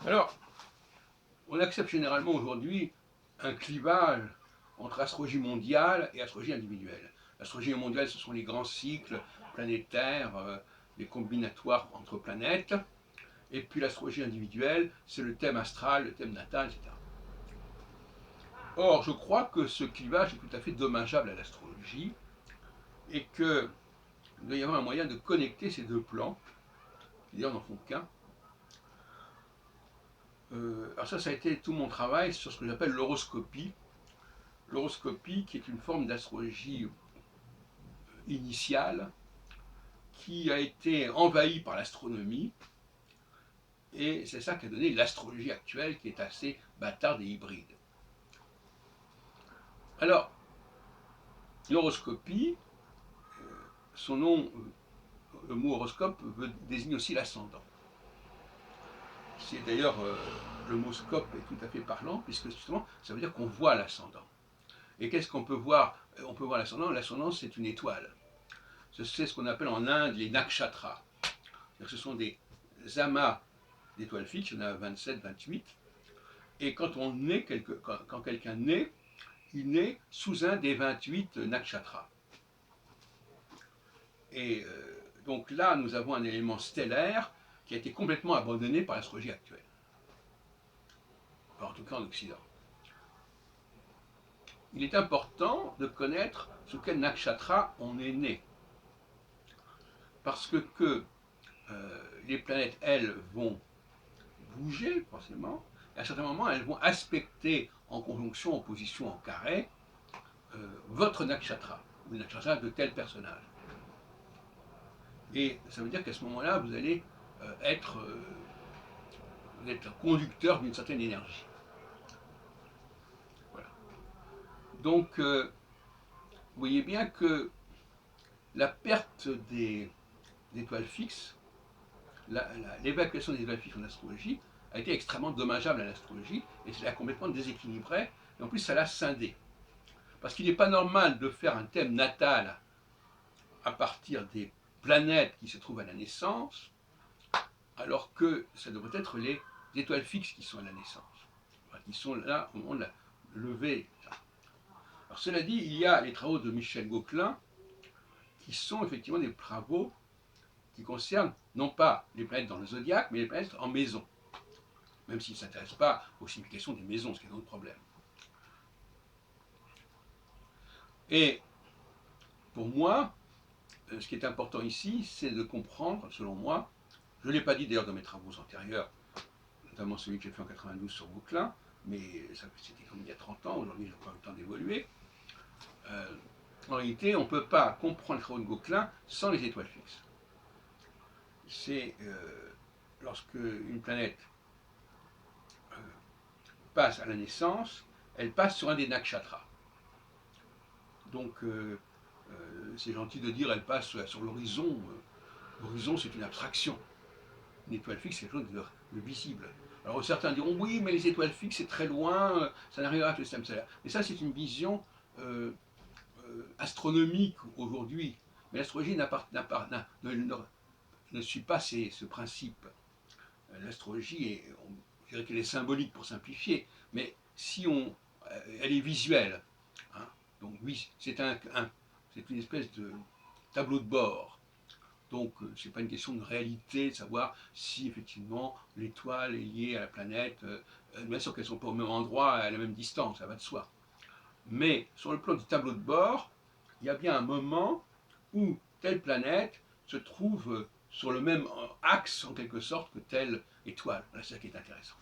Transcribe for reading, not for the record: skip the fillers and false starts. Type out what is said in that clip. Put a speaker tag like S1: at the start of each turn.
S1: Alors, on accepte généralement aujourd'hui un clivage entre astrologie mondiale et astrologie individuelle. L'astrologie mondiale, ce sont les grands cycles planétaires, les combinatoires entre planètes. Et puis l'astrologie individuelle, c'est le thème astral, le thème natal, etc. Or, je crois que ce clivage est tout à fait dommageable à l'astrologie et qu'il doit y avoir un moyen de connecter ces deux plans, qui d'ailleurs n'en font qu'un. Alors ça a été tout mon travail sur ce que j'appelle l'horoscopie. L'horoscopie qui est une forme d'astrologie initiale qui a été envahie par l'astronomie et c'est ça qui a donné l'astrologie actuelle qui est assez bâtarde et hybride. Alors, l'horoscopie, son nom, le mot horoscope désigne aussi l'ascendant. C'est d'ailleurs, le mot scope est tout à fait parlant, puisque justement, ça veut dire qu'on voit l'ascendant. Et qu'est-ce qu'on peut voir? On peut voir l'ascendant. L'ascendant, c'est une étoile. C'est ce qu'on appelle en Inde les nakshatras. Ce sont des amas d'étoiles fixes, il y en a 27, 28. Et quand on naît, quand quelqu'un naît, il naît sous un des 28 nakshatras. Et donc là, nous avons un élément stellaire qui a été complètement abandonné par l'astrologie actuelle. En tout cas en Occident. Il est important de connaître sous quel nakshatra on est né. Parce que les planètes, elles, vont bouger, forcément, et à un certain moment, elles vont aspecter en conjonction, en position, en carré, votre nakshatra, ou le nakshatra de tel personnage. Et ça veut dire qu'à ce moment-là, vous allez être conducteur d'une certaine énergie. Voilà. Donc, vous voyez bien que la perte des étoiles fixes, l'évacuation des étoiles fixes en astrologie a été extrêmement dommageable à l'astrologie et ça l'a complètement déséquilibré et en plus ça l'a scindé. Parce qu'il n'est pas normal de faire un thème natal à partir des planètes qui se trouvent à la naissance, alors que ça devrait être les étoiles fixes qui sont à la naissance, qui sont là au moment de la levée. Alors cela dit, il y a les travaux de Michel Gauquelin qui sont effectivement des travaux qui concernent non pas les planètes dans le zodiaque, mais les planètes en maison. Même s'il ne s'intéresse pas aux significations des maisons, ce qui est un autre problème. Et pour moi, ce qui est important ici, c'est de comprendre, selon moi, je ne l'ai pas dit d'ailleurs dans mes travaux antérieurs, notamment celui que j'ai fait en 92 sur Gauquelin, mais c'était comme il y a 30 ans, aujourd'hui j'ai encore eu le temps d'évoluer. En réalité, on ne peut pas comprendre les travaux de Gauquelin sans les étoiles fixes. C'est lorsque une planète passe à la naissance, elle passe sur un des nakshatras. Donc, c'est gentil de dire elle passe sur l'horizon. L'horizon, c'est une abstraction. Une étoile fixe, c'est quelque chose de visible. Alors certains diront oui, mais les étoiles fixes, c'est très loin, ça n'arrivera que le système solaire. Mais ça, c'est une vision astronomique aujourd'hui. Mais l'astrologie ne suit pas ce principe. L'astrologie, je dirais qu'elle est symbolique pour simplifier, mais si elle est visuelle. Hein, donc oui, c'est une espèce de tableau de bord. Donc ce n'est pas une question de réalité, de savoir si effectivement l'étoile est liée à la planète. Bien sûr qu'elles ne sont pas au même endroit, à la même distance, ça va de soi. Mais sur le plan du tableau de bord, il y a bien un moment où telle planète se trouve sur le même axe en quelque sorte que telle étoile. Voilà, c'est ça qui est intéressant.